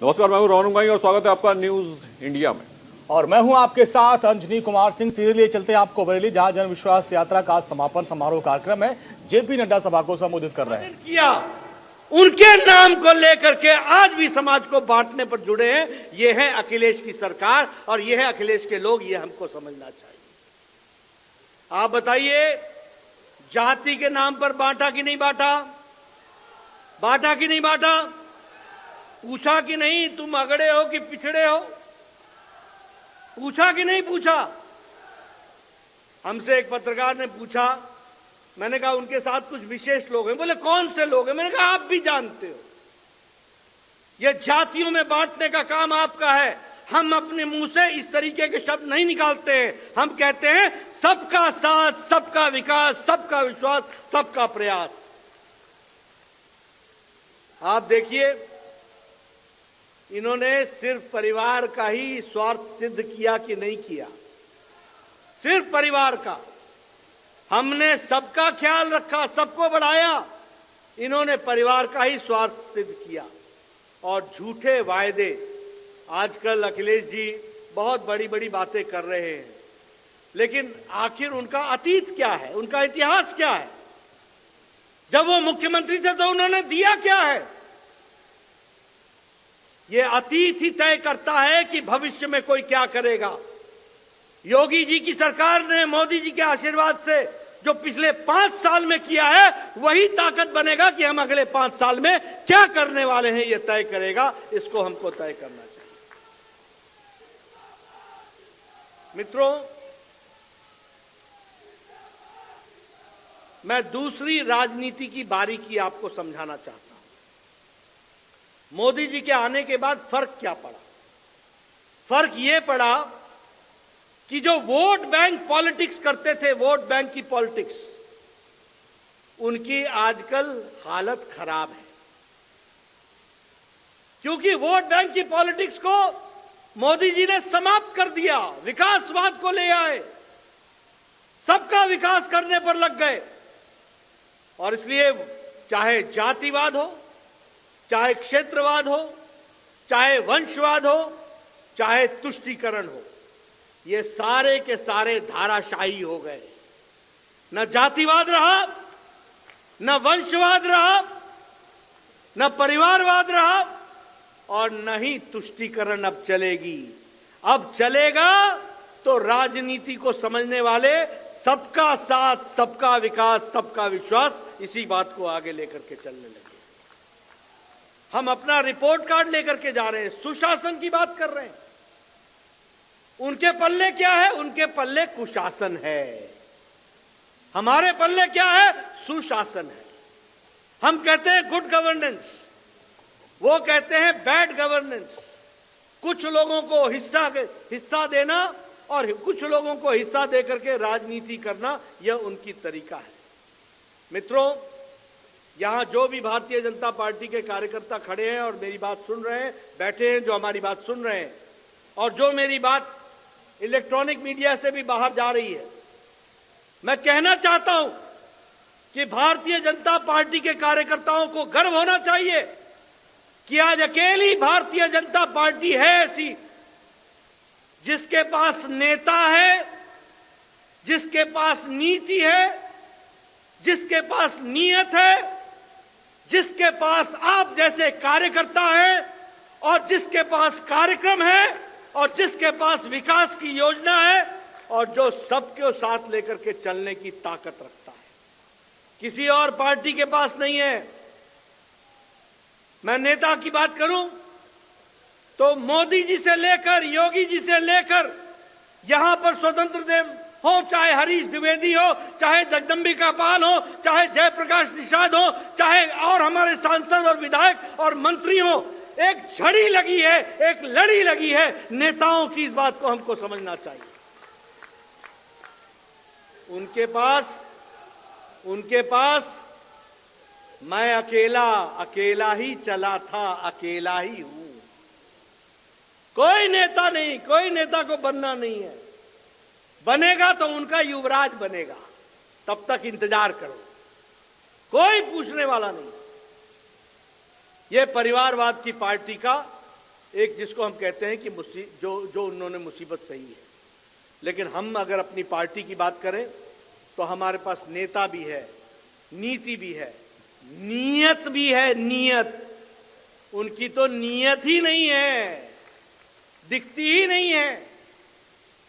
नमस्कार, मैं हूं रोहन भाई और स्वागत है आपका न्यूज इंडिया में। और मैं हूं आपके साथ अंजनी कुमार सिंह। सीधे लिए चलते हैं आपको बरेली, जहां जन विश्वास यात्रा का समापन समारोह कार्यक्रम है। जेपी नड्डा सभा को संबोधित कर रहे हैं। किया उनके नाम को लेकर के आज भी समाज को बांटने पर जुड़े हैं। ये है अखिलेश की सरकार और ये है अखिलेश के लोग। ये हमको समझना चाहिए। आप बताइए, जाति के नाम पर बांटा कि नहीं बांटा? बांटा कि नहीं बांटा? पूछा कि नहीं तुम अगड़े हो कि पिछड़े हो? पूछा कि नहीं पूछा? हमसे एक पत्रकार ने पूछा, मैंने कहा उनके साथ कुछ विशेष लोग हैं। बोले कौन से लोग हैं? मैंने कहा आप भी जानते हो। यह जातियों में बांटने का काम आपका है। हम अपने मुंह से इस तरीके के शब्द नहीं निकालते हैं। हम कहते हैं सबका साथ, सबका विकास, सबका विश्वास, सबका प्रयास। आप देखिए, इन्होंने सिर्फ परिवार का ही स्वार्थ सिद्ध किया कि नहीं किया? सिर्फ परिवार का। हमने सबका ख्याल रखा, सबको बढ़ाया। इन्होंने परिवार का ही स्वार्थ सिद्ध किया और झूठे वायदे। आजकल अखिलेश जी बहुत बड़ी बड़ी बातें कर रहे हैं, लेकिन आखिर उनका अतीत क्या है? उनका इतिहास क्या है? जब वो मुख्यमंत्री थे तो उन्होंने दिया क्या है? ये अतीत ही तय करता है कि भविष्य में कोई क्या करेगा। योगी जी की सरकार ने मोदी जी के आशीर्वाद से जो पिछले 5 साल में किया है, वही ताकत बनेगा कि हम अगले 5 साल में क्या करने वाले हैं, ये तय करेगा। इसको हमको तय करना चाहिए। मित्रों, मैं दूसरी राजनीति की बारीकी आपको समझाना चाहता हूं। मोदी जी के आने के बाद फर्क क्या पड़ा? फर्क यह पड़ा कि जो वोट बैंक पॉलिटिक्स करते थे, वोट बैंक की पॉलिटिक्स, उनकी आजकल हालत खराब है। क्योंकि वोट बैंक की पॉलिटिक्स को मोदी जी ने समाप्त कर दिया। विकासवाद को ले आए, सबका विकास करने पर लग गए। और इसलिए चाहे जातिवाद हो, चाहे क्षेत्रवाद हो, चाहे वंशवाद हो, चाहे तुष्टीकरण हो, ये सारे के सारे धाराशाही हो गए। न जातिवाद रहा, न वंशवाद रहा, न परिवारवाद रहा और न ही तुष्टीकरण अब चलेगी। अब चलेगा तो राजनीति को समझने वाले सबका साथ, सबका विकास, सबका विश्वास, इसी बात को आगे लेकर के चलने लगे। हम अपना रिपोर्ट कार्ड लेकर के जा रहे हैं, सुशासन की बात कर रहे हैं। उनके पल्ले क्या है? उनके पल्ले कुशासन है। हमारे पल्ले क्या है? सुशासन है। हम कहते हैं गुड गवर्नेंस, वो कहते हैं बैड गवर्नेंस। कुछ लोगों को हिस्सा देना और कुछ लोगों को हिस्सा देकर के राजनीति करना, यह उनकी तरीका है। मित्रों, यहां जो भी भारतीय जनता पार्टी के कार्यकर्ता खड़े हैं और मेरी बात सुन रहे हैं, बैठे हैं, जो हमारी बात सुन रहे हैं, और जो मेरी बात इलेक्ट्रॉनिक मीडिया से भी बाहर जा रही है, मैं कहना चाहता हूं कि भारतीय जनता पार्टी के कार्यकर्ताओं को गर्व होना चाहिए कि आज अकेली भारतीय जनता पार्टी है ऐसी जिसके पास नेता है, जिसके पास नीति है, जिसके पास नीयत है, जिसके पास आप जैसे कार्यकर्ता हैं और जिसके पास कार्यक्रम है और जिसके पास विकास की योजना है और जो सबको साथ लेकर के चलने की ताकत रखता है। किसी और पार्टी के पास नहीं है। मैं नेता की बात करूं तो मोदी जी से लेकर, योगी जी से लेकर, यहां पर स्वतंत्र देव हो, चाहे हरीश द्विवेदी हो, चाहे जगदंबिका पाल हो, चाहे जयप्रकाश निषाद हो, चाहे और हमारे सांसद और विधायक और मंत्री हो, एक झड़ी लगी है, एक लड़ी लगी है नेताओं की। इस बात को हमको समझना चाहिए। उनके पास मैं अकेला ही चला था, अकेला ही हूं। कोई नेता नहीं, कोई नेता को बनना नहीं है। बनेगा तो उनका युवराज बनेगा, तब तक इंतजार करो। कोई पूछने वाला नहीं। यह परिवारवाद की पार्टी का एक जिसको हम कहते हैं कि जो उन्होंने मुसीबत सही है। लेकिन हम अगर अपनी पार्टी की बात करें तो हमारे पास नेता भी है, नीति भी है, नीयत भी है। नीयत, उनकी तो नीयत ही नहीं है, दिखती ही नहीं है।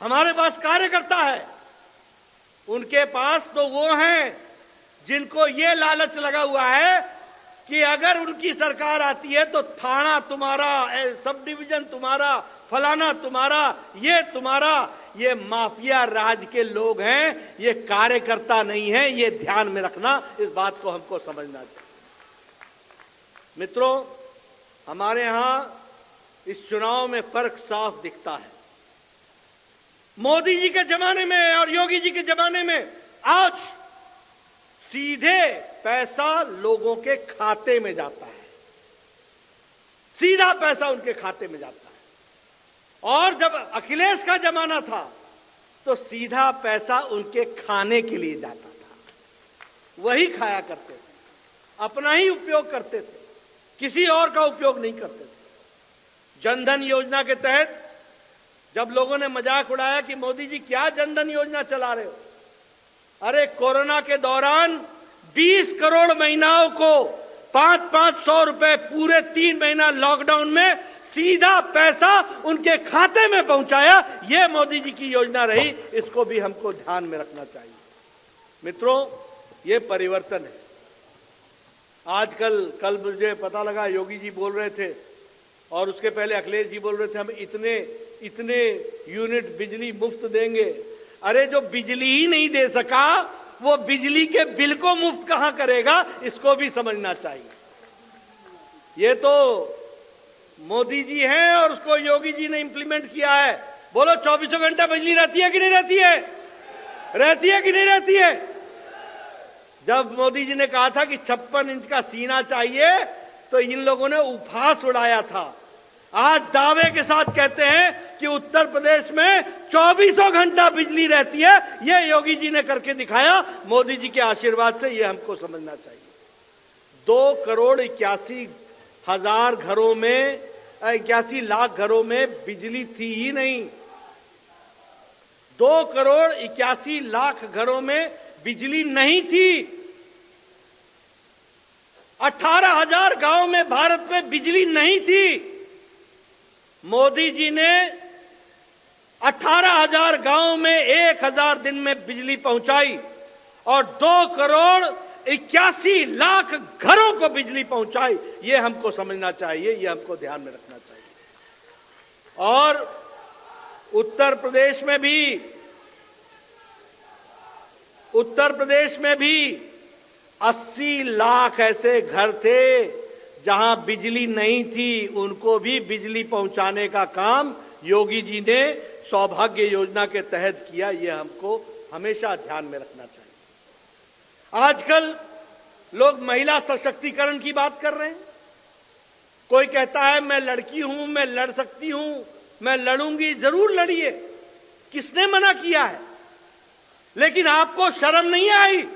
हमारे पास कार्यकर्ता है, उनके पास तो वो हैं जिनको ये लालच लगा हुआ है कि अगर उनकी सरकार आती है तो थाना तुम्हारा, सब डिवीजन तुम्हारा, फलाना तुम्हारा, ये तुम्हारा। ये माफिया राज के लोग हैं, ये कार्यकर्ता नहीं है। ये ध्यान में रखना, इस बात को हमको समझना चाहिए। मित्रों, हमारे यहां इस चुनाव में फर्क साफ दिखता है। मोदी जी के जमाने में और योगी जी के जमाने में आज सीधे पैसा लोगों के खाते में जाता है, सीधा पैसा उनके खाते में जाता है। और जब अखिलेश का जमाना था तो सीधा पैसा उनके खाने के लिए जाता था, वही खाया करते थे, अपना ही उपयोग करते थे, किसी और का उपयोग नहीं करते थे। जनधन योजना के तहत जब लोगों ने मजाक उड़ाया कि मोदी जी क्या जनधन योजना चला रहे हो, अरे कोरोना के दौरान 20 करोड़ महिलाओं को 500 रुपए पूरे 3 महीना लॉकडाउन में सीधा पैसा उनके खाते में पहुंचाया। यह मोदी जी की योजना रही, इसको भी हमको ध्यान में रखना चाहिए। मित्रों, यह परिवर्तन है। कल मुझे पता लगा, योगी जी बोल रहे थे और उसके पहले अखिलेश जी बोल रहे थे हम इतने यूनिट बिजली मुफ्त देंगे। अरे जो बिजली ही नहीं दे सका वो बिजली के बिल को मुफ्त कहां करेगा, इसको भी समझना चाहिए। ये तो मोदी जी हैं और उसको योगी जी ने इंप्लीमेंट किया है। बोलो, 24 घंटा बिजली रहती है कि नहीं रहती है? रहती है कि नहीं रहती है? जब मोदी जी ने कहा था कि 56 इंच का सीना चाहिए तो इन लोगों ने उपहास उड़ाया था। आज दावे के साथ कहते हैं कि उत्तर प्रदेश में 24 घंटा बिजली रहती है। यह योगी जी ने करके दिखाया, मोदी जी के आशीर्वाद से। यह हमको समझना चाहिए। 2,81,000 घरों में, 81 लाख घरों में बिजली थी ही नहीं। 2,81 लाख घरों में बिजली नहीं थी। 18,000 गांव में भारत में बिजली नहीं थी। मोदी जी ने 18,000 गांव में 1,000 दिन में बिजली पहुंचाई और 2,81 लाख घरों को बिजली पहुंचाई। यह हमको समझना चाहिए, यह हमको ध्यान में रखना चाहिए। और उत्तर प्रदेश में भी 80 लाख ऐसे घर थे जहां बिजली नहीं थी, उनको भी बिजली पहुंचाने का काम योगी जी ने सौभाग्य योजना के तहत किया। यह हमको हमेशा ध्यान में रखना चाहिए। आजकल लोग महिला सशक्तिकरण की बात कर रहे हैं। कोई कहता है मैं लड़की हूं, मैं लड़ सकती हूं, मैं लड़ूंगी। जरूर लड़िए, किसने मना किया है? लेकिन आपको शर्म नहीं आई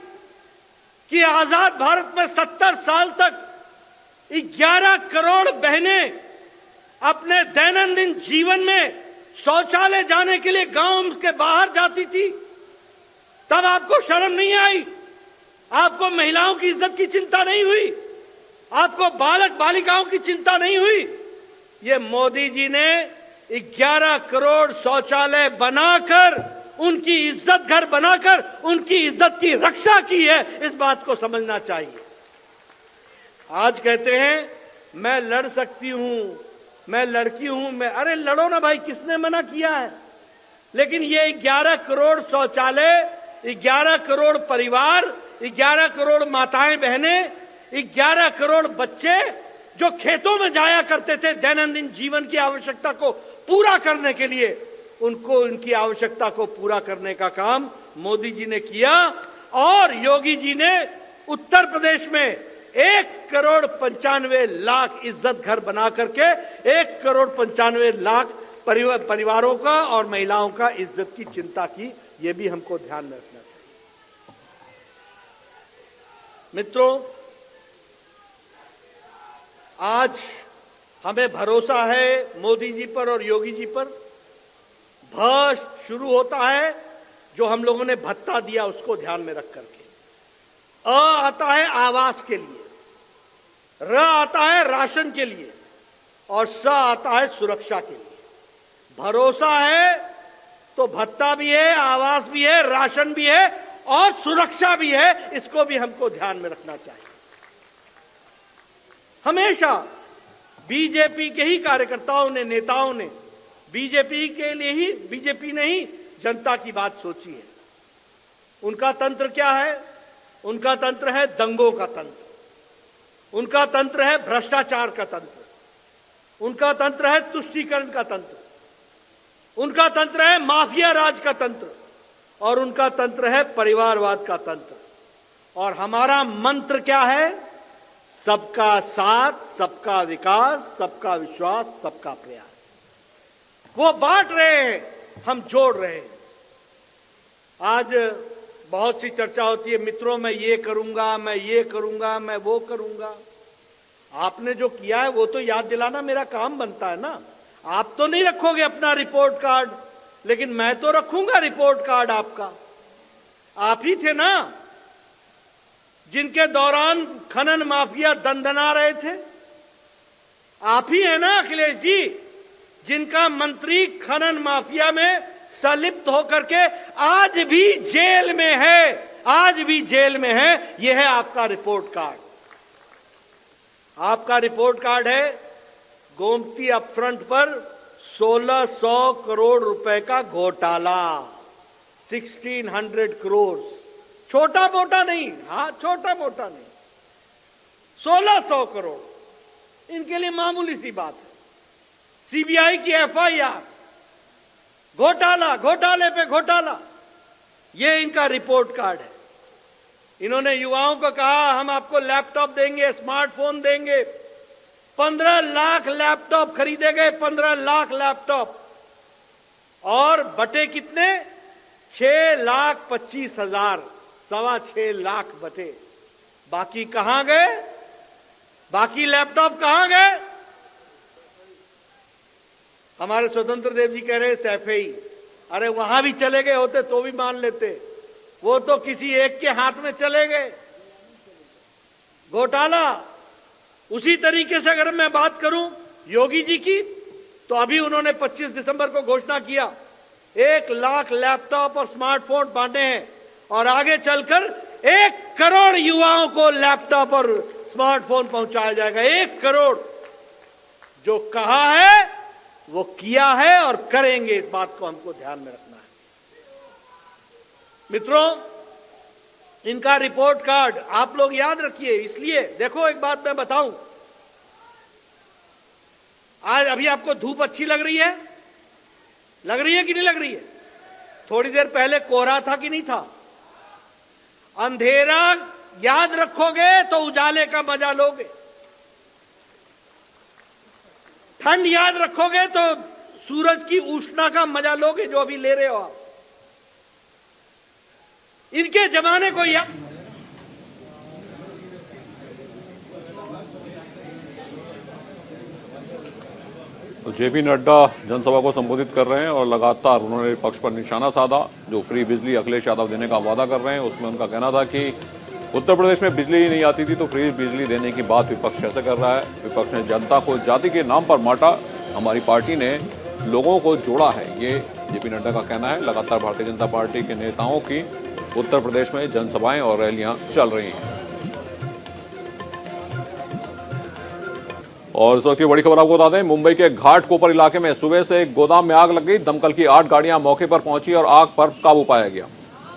कि आजाद भारत में 70 साल तक 11 करोड़ बहनें अपने दैनंदिन जीवन में शौचालय जाने के लिए गांव के बाहर जाती थी? तब आपको शर्म नहीं आई? आपको महिलाओं की इज्जत की चिंता नहीं हुई? आपको बालक बालिकाओं की चिंता नहीं हुई? ये मोदी जी ने 11 करोड़ शौचालय बनाकर, उनकी इज्जत घर बनाकर उनकी इज्जत की रक्षा की है। इस बात को समझना चाहिए। आज कहते हैं मैं लड़ सकती हूं, मैं लड़की हूं, मैं, अरे लड़ो ना भाई, किसने मना किया है? लेकिन ये 11 करोड़ शौचालय, 11 करोड़ परिवार, 11 करोड़ माताएं बहनें, 11 करोड़ बच्चे जो खेतों में जाया करते थे दैनंदिन जीवन की आवश्यकता को पूरा करने के लिए, उनको उनकी आवश्यकता को पूरा करने का काम मोदी जी ने किया। और योगी जी ने उत्तर प्रदेश में 1,95,00,000 इज्जत घर बना करके 1,95,00,000 परिवारों का और महिलाओं का इज्जत की चिंता की। यह भी हमको ध्यान में रखना चाहिए। मित्रों, आज हमें भरोसा है मोदी जी पर और योगी जी पर। भ शुरू होता है जो हम लोगों ने भत्ता दिया उसको ध्यान में रख करके। अ आता है आवास के लिए, र आता है राशन के लिए और स आता है सुरक्षा के लिए। भरोसा है तो भत्ता भी है, आवास भी है, राशन भी है और सुरक्षा भी है। इसको भी हमको ध्यान में रखना चाहिए। हमेशा बीजेपी के ही कार्यकर्ताओं ने, नेताओं ने बीजेपी के लिए ही, बीजेपी ने ही जनता की बात सोची है। उनका तंत्र क्या है? उनका तंत्र है दंगों का तंत्र, उनका तंत्र है भ्रष्टाचार का तंत्र, उनका तंत्र है तुष्टीकरण का तंत्र, उनका तंत्र है माफिया राज का तंत्र और उनका तंत्र है परिवारवाद का तंत्र। और हमारा मंत्र क्या है? सबका साथ, सबका विकास, सबका विश्वास, सबका प्रयास। वो बांट रहे हैं, हम जोड़ रहे हैं। आज बहुत सी चर्चा होती है, मित्रों मैं ये करूंगा, मैं ये करूंगा, मैं वो करूंगा। आपने जो किया है वो तो याद दिलाना मेरा काम बनता है ना। आप तो नहीं रखोगे अपना रिपोर्ट कार्ड, लेकिन मैं तो रखूंगा रिपोर्ट कार्ड आपका। आप ही थे ना जिनके दौरान खनन माफिया दंदना रहे थे। आप ही है ना अखिलेश जी जिनका मंत्री खनन माफिया में संलिप्त होकर के आज भी जेल में है, आज भी जेल में है। यह है आपका रिपोर्ट कार्ड। आपका रिपोर्ट कार्ड है गोमती अपफ्रंट पर 1600 करोड़ रुपए का घोटाला, 1600 करोड़। छोटा मोटा नहीं, हाँ छोटा मोटा नहीं, 1600 करोड़ इनके लिए मामूली सी बात है। सीबीआई की एफआईआर, घोटाला, घोटाले पे घोटाला, ये इनका रिपोर्ट कार्ड है। इन्होंने युवाओं को कहा हम आपको लैपटॉप देंगे, स्मार्टफोन देंगे। 15 लाख लैपटॉप खरीदे गए, 15 लाख लैपटॉप। और बटे कितने? 6,25,000, 6.25 लाख बटे। बाकी कहां गए? बाकी लैपटॉप कहां गए? हमारे स्वतंत्र देव जी कह रहे सैफे ही। अरे वहां भी चले गए होते तो भी मान लेते, वो तो किसी एक के हाथ में चले गए। घोटाला उसी तरीके से अगर मैं बात करूं योगी जी की, तो अभी उन्होंने 25 दिसंबर को घोषणा किया 1 लाख लैपटॉप और स्मार्टफोन बांटे हैं और आगे चलकर 1 करोड़ युवाओं को लैपटॉप और स्मार्टफोन पहुंचाया जाएगा। 1 करोड़। जो कहा है वो किया है और करेंगे, इस बात को हमको ध्यान में रखना है। मित्रों, इनका रिपोर्ट कार्ड आप लोग याद रखिए। इसलिए देखो एक बात मैं बताऊं, आज अभी आपको धूप अच्छी लग रही है? लग रही है कि नहीं लग रही है? थोड़ी देर पहले कोहरा था कि नहीं था? अंधेरा याद रखोगे तो उजाले का मजा लोगे, ठंड याद रखोगे तो सूरज की उष्णा का मजा लोगे, जो अभी ले रहे हो आप। इनके जमाने को याद। तो जेपी नड्डा जनसभा को संबोधित कर रहे हैं और लगातार उन्होंने विपक्ष पर निशाना साधा। जो फ्री बिजली अखिलेश यादव देने का वादा कर रहे हैं, उसमें उनका कहना था कि उत्तर प्रदेश में बिजली ही नहीं आती थी तो फ्री बिजली देने की बात विपक्ष कैसे कर रहा है। विपक्ष ने जनता को जाति के नाम पर बांटा, हमारी पार्टी ने लोगों को जोड़ा है, ये जेपी नड्डा का कहना है। लगातार भारतीय जनता पार्टी के नेताओं की उत्तर प्रदेश में जनसभाएं और रैलियां चल रही हैं। और इस वक्त की बड़ी खबर आपको बता दें, मुंबई के घाटकोपर इलाके में सुबह से एक गोदाम में आग लग गई। दमकल की 8 गाड़ियां मौके पर पहुंची और आग पर काबू पाया गया।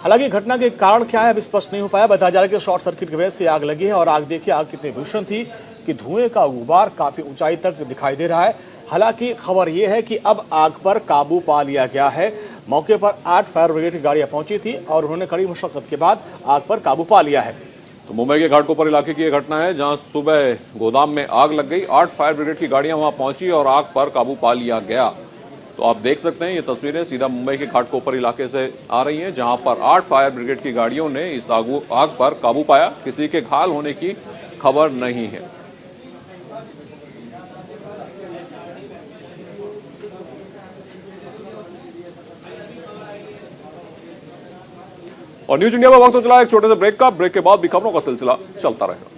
हालांकि घटना के कारण क्या है अभी स्पष्ट नहीं हो पाया। बताया जा रहा है कि शॉर्ट सर्किट की वजह से आग लगी है। और आग देखिए, आग कितनी भीषण थी कि धुएं का गुबार काफी ऊंचाई तक दिखाई दे रहा है। हालांकि खबर यह है कि अब आग पर काबू पा लिया गया है। मौके पर 8 फायर ब्रिगेड की गाड़ियां पहुंची थी और उन्होंने कड़ी मशक्कत के बाद आग पर काबू पा लिया है। तो मुंबई के घाटकोपर इलाके की यह घटना है, जहां सुबह गोदाम में आग लग गई। 8 फायर ब्रिगेड की गाड़ियां वहां पहुंची और आग पर काबू पा लिया गया। तो आप देख सकते हैं, ये तस्वीरें सीधा मुंबई के घाटकोपर इलाके से आ रही हैं, जहां पर 8 फायर ब्रिगेड की गाड़ियों ने इस आग पर काबू पाया। किसी के घायल होने की खबर नहीं है। और न्यूज इंडिया में वक्त हो चला एक छोटे से ब्रेक का। ब्रेक के बाद भी खबरों का सिलसिला चलता रहेगा।